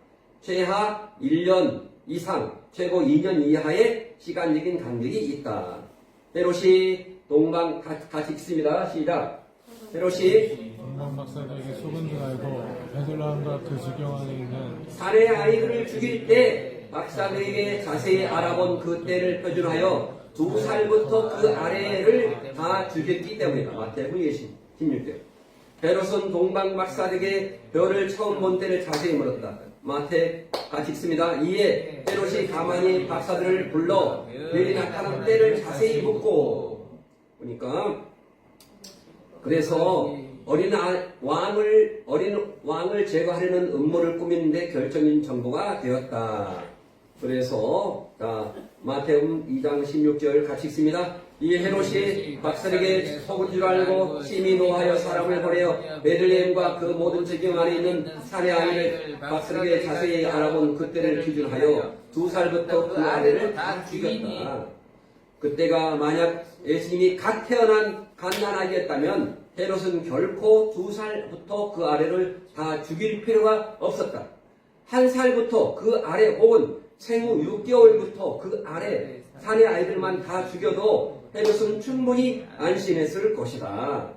최하 1년 이상, 최고 2년 이하의 시간적인 간격이 있다. 헤롯이 같이 읽습니다. 시작. 헤롯이 동방박사들에게 속은 줄 알고 베들레헴과 그 지경 안에 있는 사내 아이들을 죽일 때 박사들에게 자세히 알아본 그 때를 표준하여 2살부터 그 아래를 다 죽였기 때문이다. 마태복음 16절. 헤롯은 동방박사들에게 별을 처음 본 때를 자세히 물었다. 마태 같이 읽습니다. 이에 헤롯이 가만히 박사들을 불러 별이 나타난 때를 자세히 묻고 보니까 그래서 어린 왕을 제거하려는 음모를 꾸미는데 결정적인 정보가 되었다. 그래서 자, 마태복음 2장 16절 같이 읽습니다. 이 헤롯이 박사에게 속은 줄 알고 심히 노하여 사람을 보내어 베들레헴과 그 모든 지경 안에 있는 사내 아이를 박사에게 자세히 알아본 그때를 기준하여 2살부터 그 아래를 다 죽였다. 그때가 만약 예수님이 갓 태어난 갓난아기였다면 헤롯은 결코 2살부터 그 아래를 다 죽일 필요가 없었다. 1살부터 그 아래 혹은 생후 6개월부터 그 아래 사내 아이들만 다 죽여도 헤롯은 충분히 안심했을 것이다.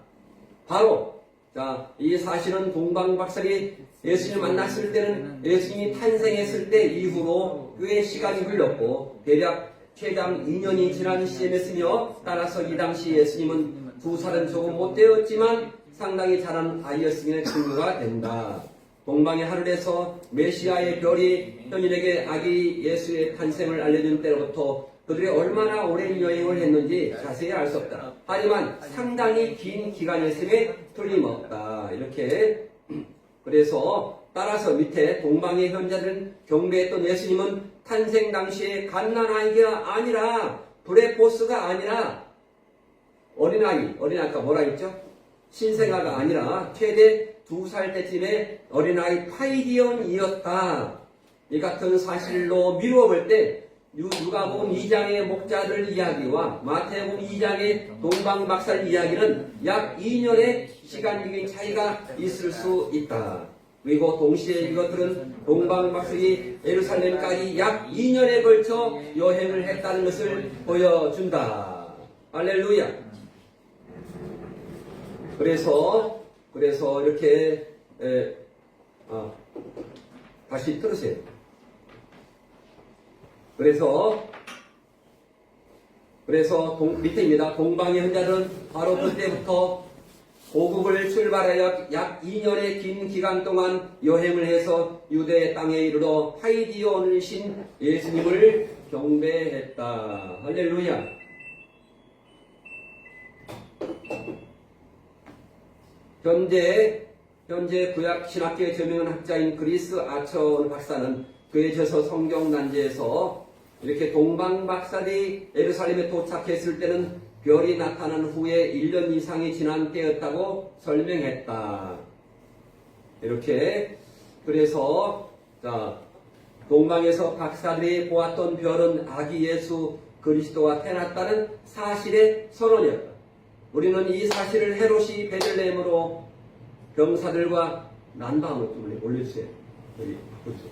바로 자, 이 사실은 동방박사들이 예수님을 만났을 때는 예수님이 탄생했을 때 이후로 꽤 시간이 흘렀고 대략 최장 2년이 지난 시점이었으며 따라서 이 당시 예수님은 2살은 조금 못되었지만 상당히 자란 아이였음에 증거가 된다. 동방의 하늘에서 메시아의 별이 현인에게 아기 예수의 탄생을 알려준 때로부터 그들이 얼마나 오랜 여행을 했는지 자세히 알 수 없다. 하지만 상당히 긴 기간이었음에 틀림없다. 이렇게 그래서 따라서 밑에 동방의 현자들은 경배했던 예수님은 탄생 당시에 갓난아기가 아니라 브레포스가 아니라 어린아이 아까 뭐라 했죠? 신생아가 아니라 최대 2살 때쯤에 어린아이 파이디온이었다. 이 같은 사실로 미루어 볼 때 누가복음 2장의 목자들 이야기와 마태복음 2장의 동방박사들 이야기는 약 2년의 시간적인 차이가 있을 수 있다. 그리고 동시에 이것들은 동방박사들이 예루살렘까지 약 2년에 걸쳐 여행을 했다는 것을 보여준다. 할렐루야. 그래서 이렇게 다시 들으세요. 그래서 밑에입니다. 동방의 현자들은 바로 그때부터 고국을 출발하여 약 2년의 긴 기간 동안 여행을 해서 유대 땅에 이르러 파이디온을 신 예수님을 경배했다. 할렐루야. 현재 구약 신학계의 저명한 학자인 그리스 아처 박사는 그에 져서 성경 난제에서 이렇게 동방박사들이 예루살렘에 도착했을 때는 별이 나타난 후에 1년 이상이 지난 때였다고 설명했다. 이렇게 그래서 자 동방에서 박사들이 보았던 별은 아기 예수 그리스도가 태어났다는 사실의 선언이었다. 우리는 이 사실을 헤롯이 베들레헴으로 병사들과 난방을 좀 올려주세요. 여기 그렇죠.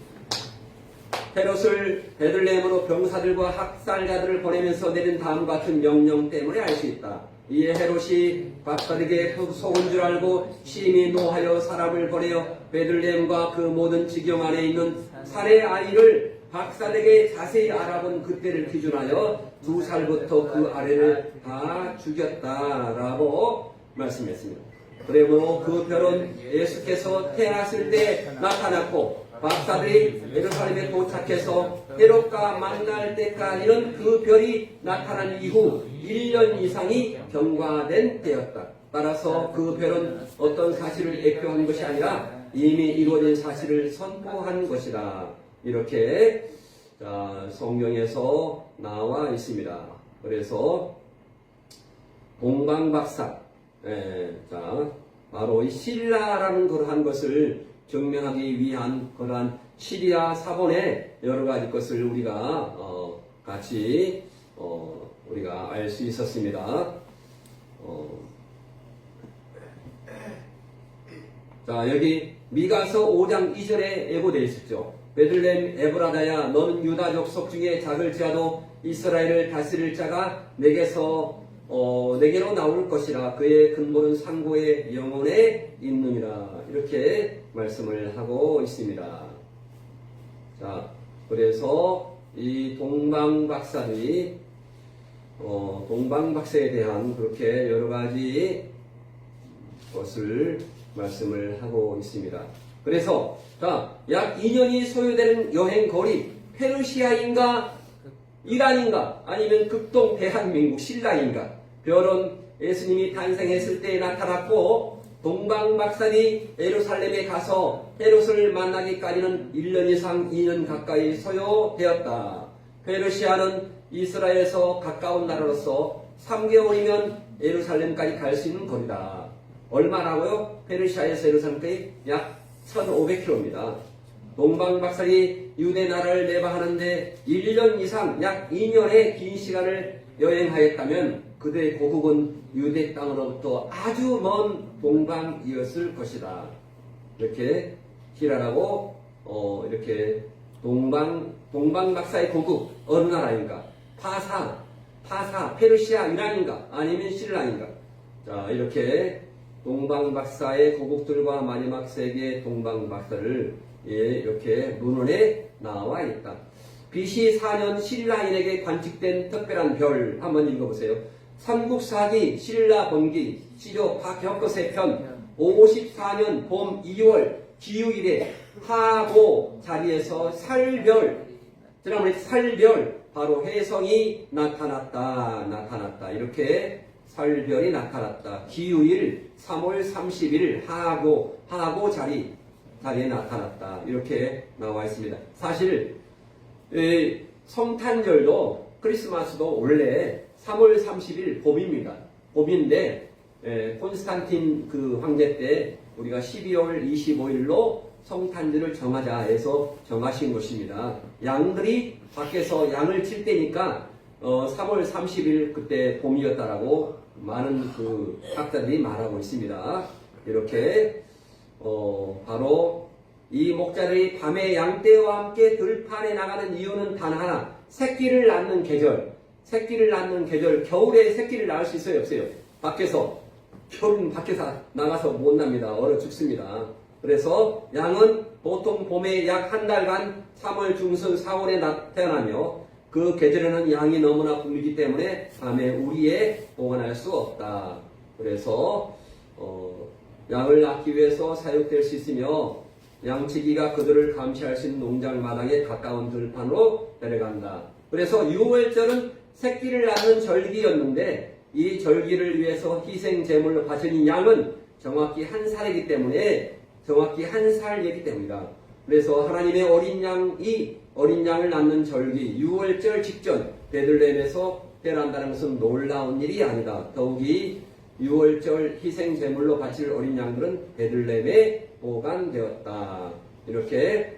헤롯을 베들레헴으로 병사들과 학살자들을 보내면서 내린 다음과 같은 명령 때문에 알 수 있다. 이에 헤롯이 박사들에게 속은 줄 알고 심히 노하여 사람을 보내어 베들레헴과 그 모든 지경 안에 있는 살해 아이를 박사들에게 자세히 알아본 그때를 기준하여 2살부터 그 아래를 다 죽였다라고 말씀했습니다. 그러므로 그 별은 예수께서 태어났을 때 나타났고 박사들이 예루살렘에 도착해서 헤롯과 만날 때까지는 그 별이 나타난 이후 1년 이상이 경과된 때였다. 따라서 그 별은 어떤 사실을 예표한 것이 아니라 이미 이루어진 사실을 선포한 것이다. 이렇게 성경에서 나와 있습니다. 그래서 동방박사, 바로 이 신라라는 그러한 것을 증명하기 위한 그러한 시리아 사본의 여러 가지 것을 우리가 같이 우리가 알 수 있었습니다. 자, 여기 미가서 5장 2절에 예고되어 있었죠. 베들레헴 에브라다야 너는 유다 족속 중에 작을지라도 이스라엘을 다스릴 자가 내게로 나올 것이라. 그의 근본은 상고의 영혼에 있느니라. 이렇게 말씀을 하고 있습니다. 자, 그래서 이 동방박사들이 동방박사에 대한 그렇게 여러 가지 것을 말씀을 하고 있습니다. 그래서 약 2년이 소요되는 여행 거리, 페르시아인가 이란인가 아니면 극동 대한민국 신라인가. 별은 예수님이 탄생했을 때 나타났고 동방박사들이 예루살렘에 가서 헤롯을 만나기까지는 1년 이상 2년 가까이 소요되었다. 페르시아는 이스라엘에서 가까운 나라로서 3개월이면 예루살렘까지 갈 수 있는 거리다. 얼마라고요? 페르시아에서 예루살렘까지 약 1500km입니다. 동방박사들이 유대 나라를 내방하는데 1년 이상 약 2년의 긴 시간을 여행하였다면 그들의 고국은 유대 땅으로부터 아주 먼 동방이었을 것이다. 이렇게 기라라고 이렇게 동방박사의 고국 어느 나라인가? 파사, 페르시아, 이란인가? 아니면 신라인가? 자, 이렇게 동방박사의 고국들과 마지막 세계 동방박사를 이렇게 문헌에 나와 있다. BC 4년 신라인에게 관측된 특별한 별 한번 읽어보세요. 삼국사기 신라 번기 시조 박혁거세 편 54년 봄 2월 기후일에 하고 자리에서 살별, 살별 바로 혜성이 나타났다. 이렇게 살별이 나타났다. 기후일 3월 30일 하고 자리에 나타났다. 이렇게 나와 있습니다. 사실 성탄절도 크리스마스도 원래 3월 30일 봄입니다. 봄인데 콘스탄틴 그 황제 때 우리가 12월 25일로 성탄절을 정하자 해서 정하신 것입니다. 양들이 밖에서 양을 칠 때니까 3월 30일 그때 봄이었다라고 많은 그 학자들이 말하고 있습니다. 이렇게 바로 이 목자들이 밤에 양떼와 함께 들판에 나가는 이유는 단 하나, 새끼를 낳는 계절, 겨울에 새끼를 낳을 수 있어요, 없어요? 겨울은 밖에서 나가서 못 납니다. 얼어 죽습니다. 그래서 양은 보통 봄에 약 한 달간 3월 중순 4월에 태어나며 그 계절에는 양이 너무나 굶기 때문에 밤에 우리에 보관할 수 없다. 그래서 양을 낳기 위해서 사육될 수 있으며 양치기가 그들을 감시할 수 있는 농장 마당에 가까운 들판으로 데려간다. 그래서 6월절은 새끼를 낳는 절기였는데 이 절기를 위해서 희생 제물로 바치는 양은 정확히 한 살이기 때문이다. 그래서 하나님의 어린 양을 낳는 절기 6월절 직전 베들레헴에서 태어난다는 것은 놀라운 일이 아니다. 더욱이 6월절 희생 제물로 바칠 어린 양들은 베들레헴에 보관되었다. 이렇게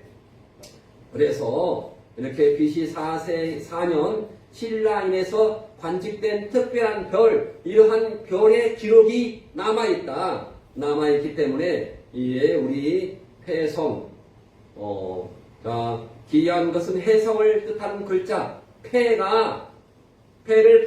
그래서 이렇게 BC 4년 신라인에서 관측된 특별한 별, 이러한 별의 기록이 남아있기 때문에 이에 우리 폐성, 기이한 것은 해성을 뜻하는 글자, 폐를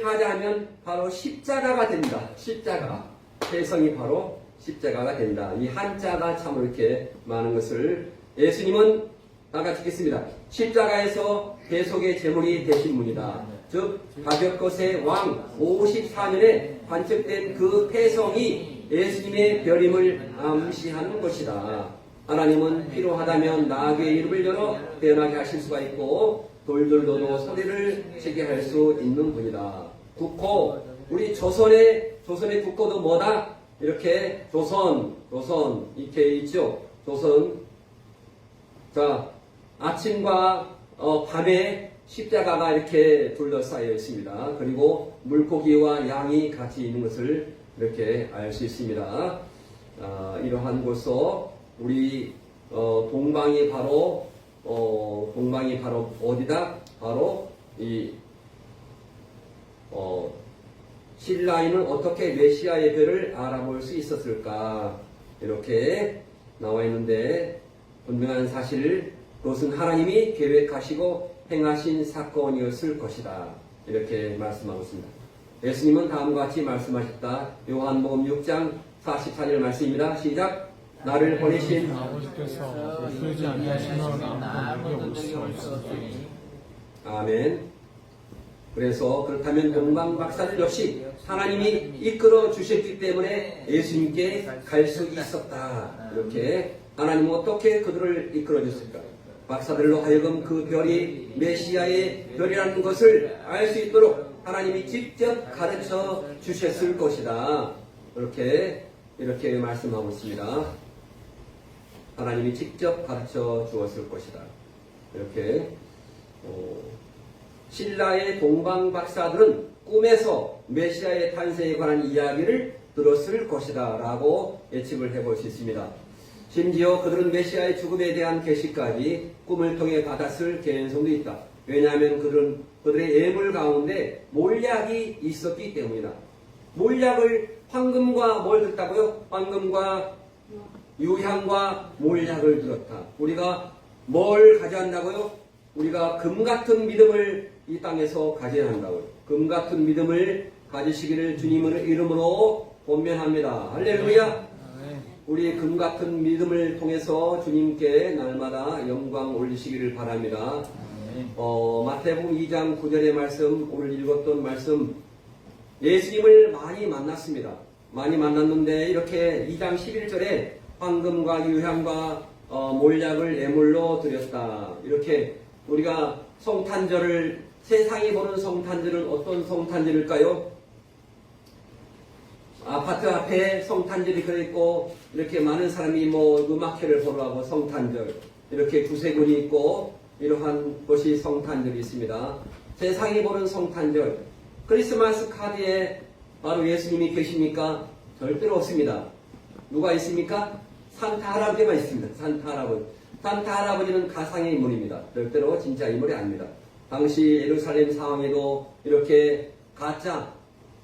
파자하면 바로 십자가가 된다. 십자가. 폐성이 바로 십자가가 된다. 이 한자가 참 이렇게 많은 것을 예수님은 아까 읽겠습니다. 십자가에서 대속의 제물이 되신 분이다. 즉 가격것의 왕 54년에 관측된 그 폐성이 예수님의 별임을 암시하는 것이다. 하나님은 필요하다면 나귀의 이름을 열어 태어나게 하실 수가 있고 돌들로도 소리를 치게 할 수 있는 분이다. 국호, 우리 조선의 국호도 뭐다? 이렇게 조선 이렇게 있죠. 조선. 자, 아침과 밤에 십자가가 이렇게 둘러싸여 있습니다. 그리고 물고기와 양이 같이 있는 것을 이렇게 알 수 있습니다. 이러한 곳서 우리 동방이 바로 어디다? 바로 이 신라인은 어떻게 메시아의 별을 알아볼 수 있었을까? 이렇게 나와 있는데 분명한 사실, 그것은 하나님이 계획하시고 행하신 사건이었을 것이다. 이렇게 말씀하고 있습니다. 예수님은 다음과 같이 말씀하셨다. 요한복음 6장 44절 말씀입니다. 시작. 나를 보내신 아버지께서 쓰지 않으시면 아무도 내게 올 수 없으니. 아멘. 그래서 그렇다면 동방 박사들 역시 하나님이 이끌어 주셨기 때문에 예수님께 갈 수 있었다. 이렇게 하나님은 어떻게 그들을 이끌어 줬을까? 박사들로 하여금 그 별이 메시아의 별이라는 것을 알 수 있도록 하나님이 직접 가르쳐 주셨을 것이다. 이렇게 말씀하고 있습니다. 하나님이 직접 가르쳐 주었을 것이다. 이렇게 신라의 동방 박사들은 꿈에서 메시아의 탄생에 관한 이야기를 들었을 것이다 라고 예측을 해볼 수 있습니다. 심지어 그들은 메시아의 죽음에 대한 계시까지 꿈을 통해 받았을 개연성도 있다. 왜냐하면 그들의 예물 가운데 몰약이 있었기 때문이다. 몰약을 황금과 뭘 들었다고요? 황금과 유향과 몰약을 들었다. 우리가 뭘 가져간다고요? 우리가 금 같은 믿음을 이 땅에서 가져야 한다고요. 금 같은 믿음을 가지시기를 주님의 이름으로 권면합니다. 할렐루야. 우리 금 같은 믿음을 통해서 주님께 날마다 영광 올리시기를 바랍니다. 마태복음 2장 9절의 말씀, 오늘 읽었던 말씀, 예수님을 많이 만났습니다. 많이 만났는데 이렇게 2장 11절에 황금과 유향과 몰약을 예물로 드렸다. 이렇게 우리가 성탄절을, 세상이 보는 성탄절은 어떤 성탄절일까요? 아파트 앞에 성탄절이 그려있고 이렇게 많은 사람이 음악회를 보러 가고 성탄절, 이렇게 구세군이 있고 이러한 것이 성탄절이 있습니다. 세상이 보는 성탄절, 크리스마스 카드에 바로 예수님이 계십니까? 절대로 없습니다. 누가 있습니까? 산타 할아버지만 있습니다. 산타 할아버지. 산타 할아버지는 가상의 인물입니다. 절대로 진짜 인물이 아닙니다. 당시 예루살렘 상황에도 이렇게 가짜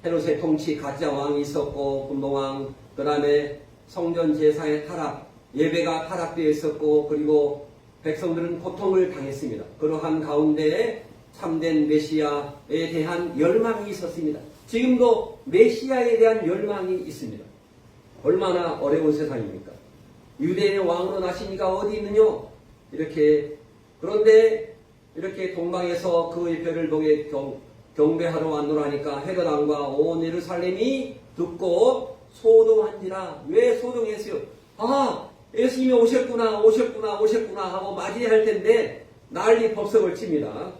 헤롯의 통치 가짜 왕이 있었고, 분봉왕, 그 다음에 성전 제사의 타락, 예배가 타락되어 있었고, 그리고 백성들은 고통을 당했습니다. 그러한 가운데 참된 메시아에 대한 열망이 있었습니다. 지금도 메시아에 대한 열망이 있습니다. 얼마나 어려운 세상입니까? 유대인의 왕으로 나시니가 어디 있느냐? 그런데 이렇게 동방에서 그의 별을 보게 경배하러 왔노라니까 헤롯 왕과 온 예루살렘이 듣고 소동한지라. 왜 소동했어요? 예수님이 오셨구나 하고 맞이할 텐데 난리 법석을 칩니다.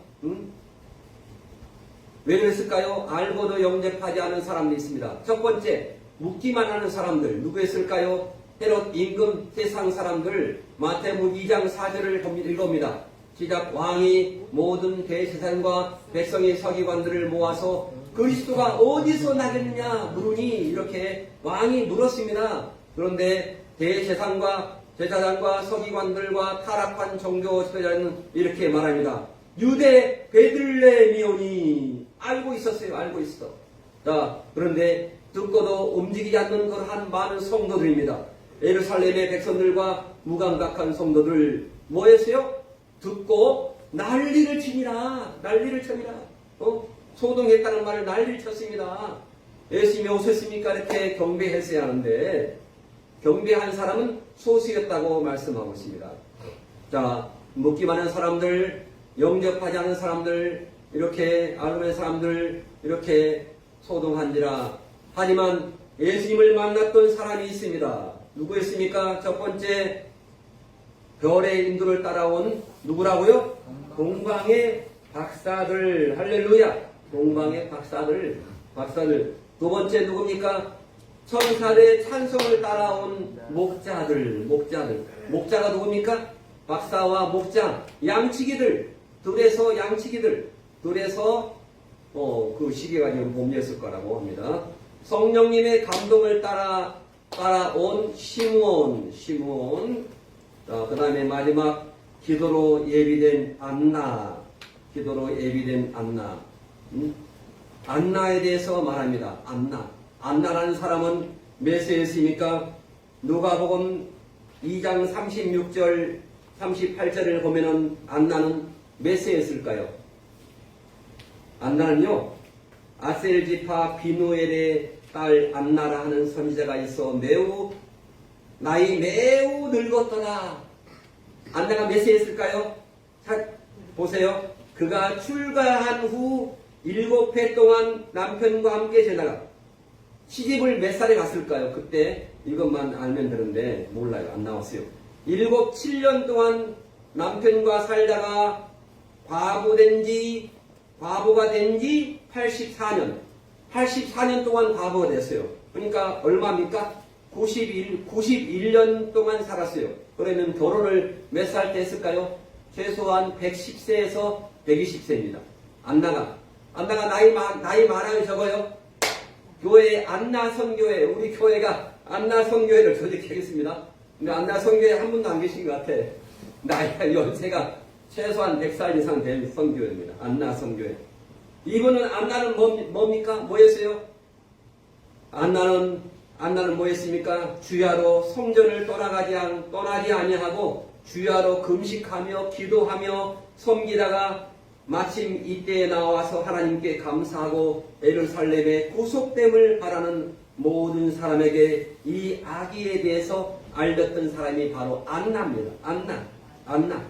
왜 그랬을까요? 알고도 영접하지 않은 사람들이 있습니다. 첫 번째, 묻기만 하는 사람들. 누구였을까요? 헤롯 임금 세상 사람들. 마태복음 2장 4절을 읽어봅니다. 시작. 왕이 모든 대제사장과 백성의 서기관들을 모아서 그리스도가 어디서 나겠느냐 물으니, 이렇게 왕이 물었습니다. 그런데 대제사장과 제사장과 서기관들과 타락한 종교 지도자는 이렇게 말합니다. 유대 베들레헴이오니. 알고 있었어요. 알고 있어. 자, 그런데 듣고도 움직이지 않는 그러한 많은 성도들입니다. 예루살렘의 백성들과 무감각한 성도들 뭐였어요? 듣고 난리를 치니라. 난리를 칩니다. 소동했다는 말을 난리를 쳤습니다. 예수님이 오셨습니까? 이렇게 경배했어야 하는데 경배한 사람은 소수였다고 말씀하고 있습니다. 자, 묻기만 한 사람들, 영접하지 않은 사람들, 이렇게 아름다운 사람들 이렇게 소동한지라. 하지만 예수님을 만났던 사람이 있습니다. 누구였습니까? 첫 번째 별의 인도를 따라온 누구라고요? 동방의 박사들. 할렐루야. 동방의 박사들. 두 번째 누굽니까? 천사들의 찬송을 따라온 목자들. 목자가 누굽니까? 박사와 목자, 양치기들. 둘에서 그 시기가 지금 봄이었을 거라고 합니다. 성령님의 감동을 따라온 시므온. 자, 그 다음에 마지막 기도로 예비된 안나. 안나에 대해서 말합니다. 안나라는 사람은 메시아였습니까? 누가복음 2장 36절 38절을 보면은 안나는 메시아였을까요? 안나는요, 아셀 지파 비누엘의 딸 안나라 하는 선지자가 있어 나이 매우 늙었더라. 안나가 메시아였을까요? 자, 보세요. 그가 출가한 후 7회 동안 남편과 함께 지내다가 시집을 몇 살에 갔을까요? 그때 이것만 알면 되는데 몰라요. 안 나왔어요. 7년 동안 남편과 살다가 과부가 된 지 84년 동안 과부가 됐어요. 그러니까 얼마입니까? 91년 동안 살았어요. 그러면 결혼을 몇 살 때 했을까요? 최소한 110세에서 120세입니다. 안나가 나이 많아요, 적어요? 교회 안나 선교회, 우리 교회가 안나 선교회를 조직하겠습니다. 근데 안나 선교회 한 분도 안 계신 것 같아. 나이가 연세가 최소한 100살 이상 된 선교회입니다. 안나 선교회. 이분은 안나는 뭡니까? 뭐였어요? 안나는 뭐였습니까? 주야로 성전을 떠나지 아니하고 주야로 금식하며 기도하며 섬기다가 마침 이때에 나와서 하나님께 감사하고 예루살렘의 구속됨을 바라는 모든 사람에게 이 아기에 대해서 알렸던 사람이 바로 안나입니다. 안나.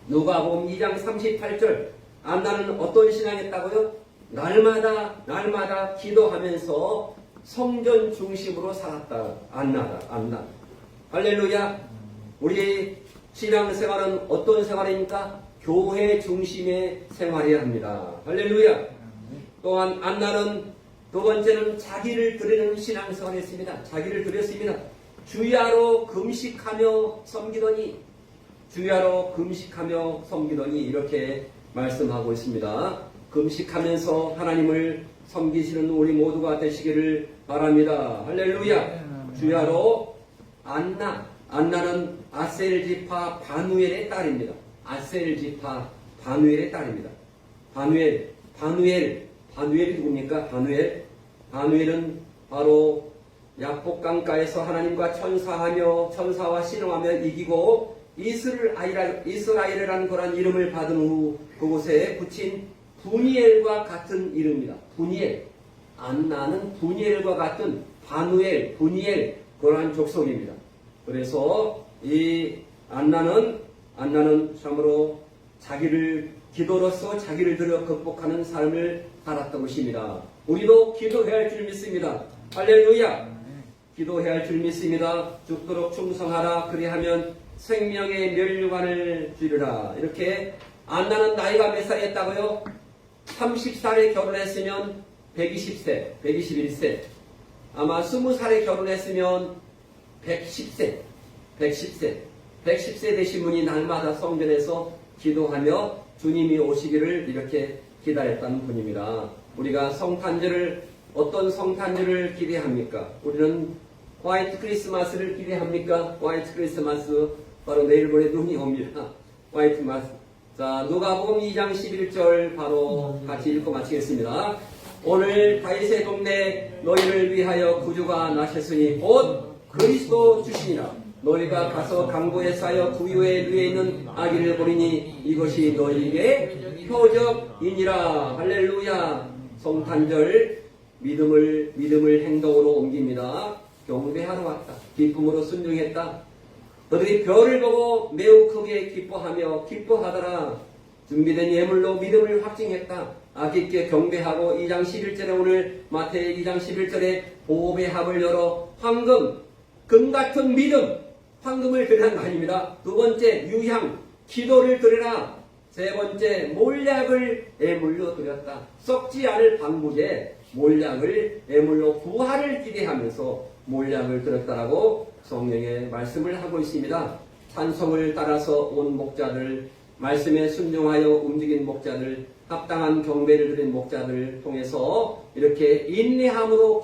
누가복음 2장 38절. 안나는 어떤 신앙했다고요? 날마다 기도하면서 성전 중심으로 살았다. 안나. 할렐루야. 우리 신앙생활은 어떤 생활입니까? 교회 중심의 생활이어야 합니다. 할렐루야. 또한 안나는 두 번째는 자기를 드리는 신앙생활을 했습니다. 자기를 드렸습니다. 주야로 금식하며 섬기더니 이렇게 말씀하고 있습니다. 금식하면서 하나님을 섬기시는 우리 모두가 되시기를 바랍니다. 할렐루야. 주야로 안나는 아셀 지파 바누엘의 딸입니다. 바누엘이 누굽니까? 바누엘은 바로 야복강가에서 하나님과 천사와 신앙하며 이기고 이스라엘이라는 그런 이름을 받은 후 그곳에 붙인 분이엘과 같은 이름이다. 안나는 분이엘과 같은 분이엘 그러한 족속입니다. 그래서 이 안나는 참으로 기도로서 자기를 들여 극복하는 삶을 살았던 것입니다. 우리도 기도해야 할 줄 믿습니다. 할렐루야. 기도해야 할 줄 믿습니다. 죽도록 충성하라. 그리하면 생명의 면류관을 주리라. 이렇게 안나는 나이가 몇 살이었다고요? 30살에 결혼했으면 121세. 아마 20살에 결혼했으면 110세 되신 분이 날마다 성전에서 기도하며 주님이 오시기를 이렇게 기다렸다는 분입니다. 우리가 어떤 성탄절을 기대합니까? 우리는 화이트 크리스마스를 기대합니까? 화이트 크리스마스 바로 내일 모레 눈이 옵니다. 화이트 마스. 자, 누가복음 2장 11절 바로 같이 읽고 마치겠습니다. 오늘 다윗의 동네 너희를 위하여 구주가 나셨으니 곧 그리스도 주시니라. 너희가 가서 강보에 쌓여 구유에 누에 있는 아기를 보리니 이것이 너희에게 표적이니라. 할렐루야. 성탄절 믿음을 행동으로 옮깁니다. 경배하러 왔다. 기쁨으로 순종했다. 너희들이 별을 보고 매우 크게 기뻐하더라. 준비된 예물로 믿음을 확증했다. 아기께 경배하고 2장 11절에 오늘 마태의 2장 11절에 보배의 합을 열어 황금, 금같은 믿음, 황금을 드리는 거 아닙니다. 두 번째 유향, 기도를 드리라. 세 번째 몰약을 애물로 드렸다. 썩지 않을 방부제 몰약을 애물로 부활을 기대하면서 몰약을 드렸다라고 성령의 말씀을 하고 있습니다. 찬송을 따라서 온 목자들, 말씀에 순종하여 움직인 목자들, 합당한 경배를 드린 목자들 통해서 이렇게 인내함으로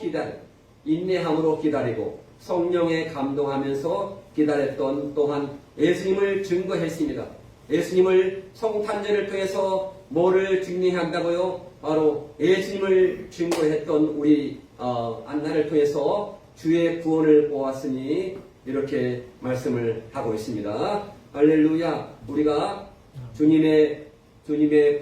기다리고 성령에 감동하면서 기다렸던 또한 예수님을 증거했습니다. 예수님을 성탄절을 통해서 뭐를 증명한다고요? 바로 예수님을 증거했던 우리 안나를 통해서 주의 구원을 보았으니 이렇게 말씀을 하고 있습니다. 할렐루야. 우리가 주님의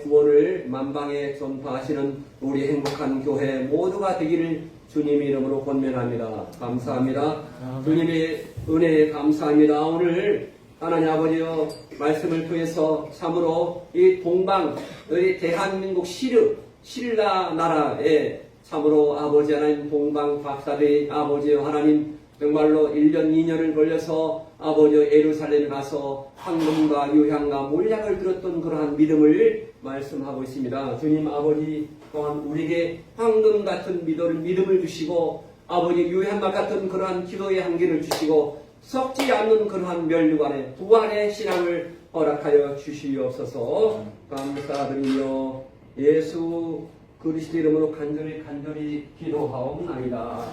구원을 만방에 전파하시는 우리 행복한 교회 모두가 되기를 주님의 이름으로 권면합니다. 감사합니다. 주님의 은혜에 감사합니다. 오늘 하나님 아버지여 말씀을 통해서 참으로 이 동방, 우리 대한민국 신라 나라에 참으로 아버지 하나님 동방 박사들이 아버지여 하나님 정말로 1년 2년을 걸려서 아버지여 예루살렘에 가서 황금과 유향과 몰약을 들었던 그러한 믿음을 말씀하고 있습니다. 주님 아버지 또한 우리에게 황금 같은 믿음을 주시고 아버지 유향과 같은 그러한 기도의 한기를 주시고 썩지 않는 그러한 면류관의 부활의 신앙을 허락하여 주시옵소서. 감사드리며 예수 그리스도 이름으로 간절히 기도하옵나이다.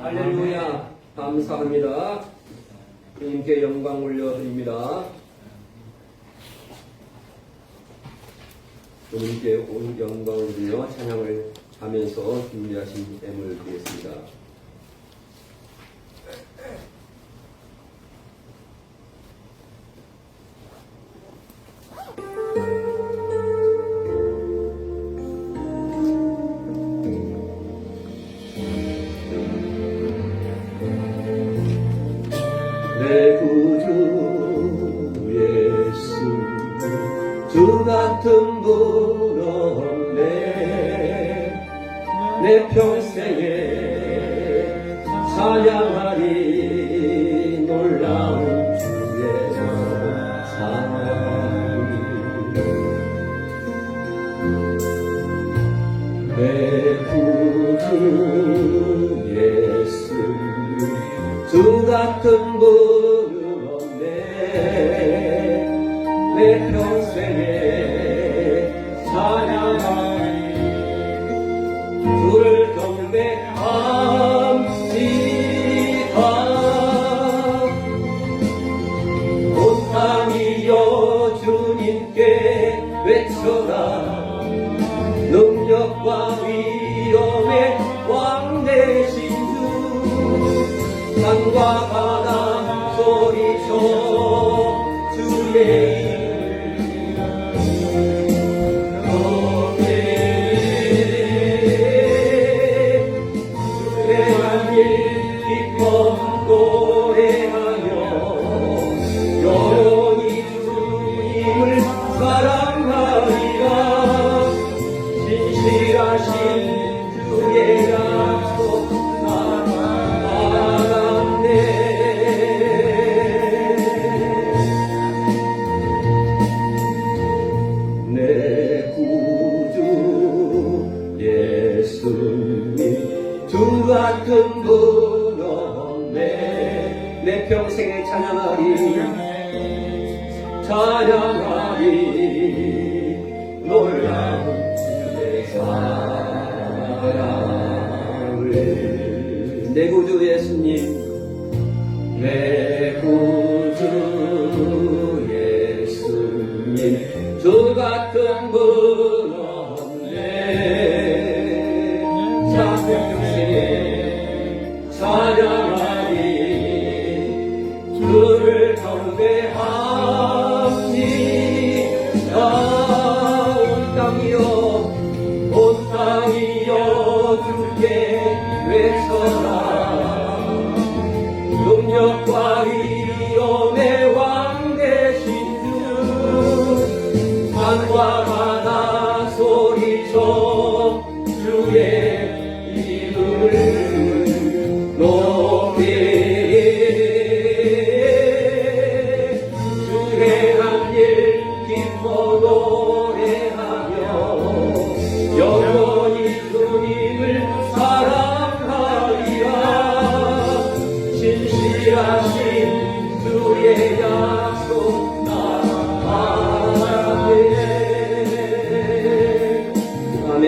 할렐루야. 감사합니다. 주님께 영광 올려드립니다. 주님께 온 영광을 드리며 찬양을 하면서 준비하신 엠을 드리겠습니다. 내 구주 예수 주 같은 분 없네. 내 평생에 찬양하리 놀라운 주의 사랑. 내 구주 예수 주 같은 분은 없네. 내 평생에 찬양하리 주를 경배합시다. 온 땅이여 주님께 외쳐라. 능력과 위엄의 왕 되신 주 산과 바다 소리쳐 주의 이름을 주의 한일 기쁨 노래하며 영원히 주님을 사랑하리라. 진실하신 주의 약속 내 구주 예수님 주 같은 분 없네. 내 평생에 찬양하리 놀라운 주의 사랑을. 내 구주 예수님 내 구주 예수님 주 같은 분 없네. 자격신에 찬양하니 주를 경배합니다. 온 땅이여 주께 외쳐라. 능력과 위엄의 왕 되신 주 산과 바다 소리쳐 주의 이름을 높이리. 주 행한 일 기뻐 노래하며 영원히 주님을 사랑하리라. 진실하신 주의 약속 나아가네. 아멘.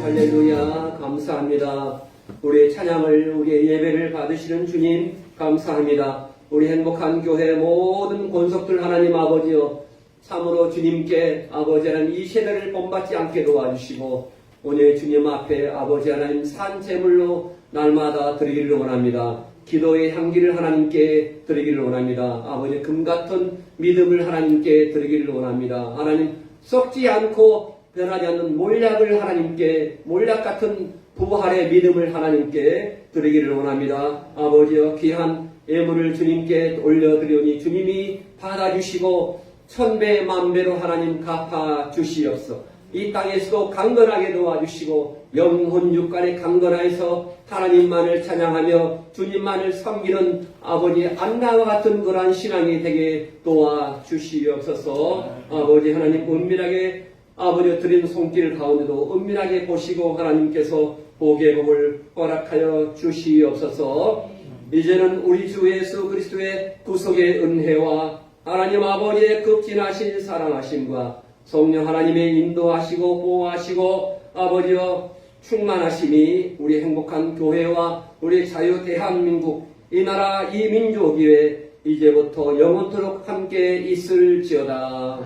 할렐루야. 감사합니다. 우리의 찬양을, 우리의 예배를 받으시는 주님 감사합니다. 우리 행복한 교회 모든 권속들 하나님 아버지여, 참으로 주님께 아버지 하나님 이 세대를 본받지 않게 도와주시고 오늘 주님 앞에 아버지 하나님 산 제물로 날마다 드리기를 원합니다. 기도의 향기를 하나님께 드리기를 원합니다. 아버지 금같은 믿음을 하나님께 드리기를 원합니다. 하나님 썩지 않고 변하지 않는 몰약을 하나님께, 몰약 같은 부활의 믿음을 하나님께 드리기를 원합니다. 아버지여, 귀한 예물을 주님께 올려드리오니 주님이 받아주시고 천배 만배로 하나님 갚아주시옵소서. 이 땅에서도 강건하게 도와주시고 영혼 육간에 강건하여서 하나님만을 찬양하며 주님만을 섬기는 아버지 안나와 같은 그러한 신앙이 되게 도와주시옵소서. 아버지 하나님 은밀하게 아버지 드린 손길 가운데도 은밀하게 보시고 하나님께서 복의 복을 허락하여 주시옵소서. 이제는 우리 주 예수 그리스도의 구속의 은혜와 하나님 아버지의 극진하신 사랑하심과 성령 하나님의 인도하시고 보호하시고 아버지여 충만하심이 우리 행복한 교회와 우리 자유 대한민국 이 나라 이 민족 위에 이제부터 영원토록 함께 있을지어다.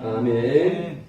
아멘.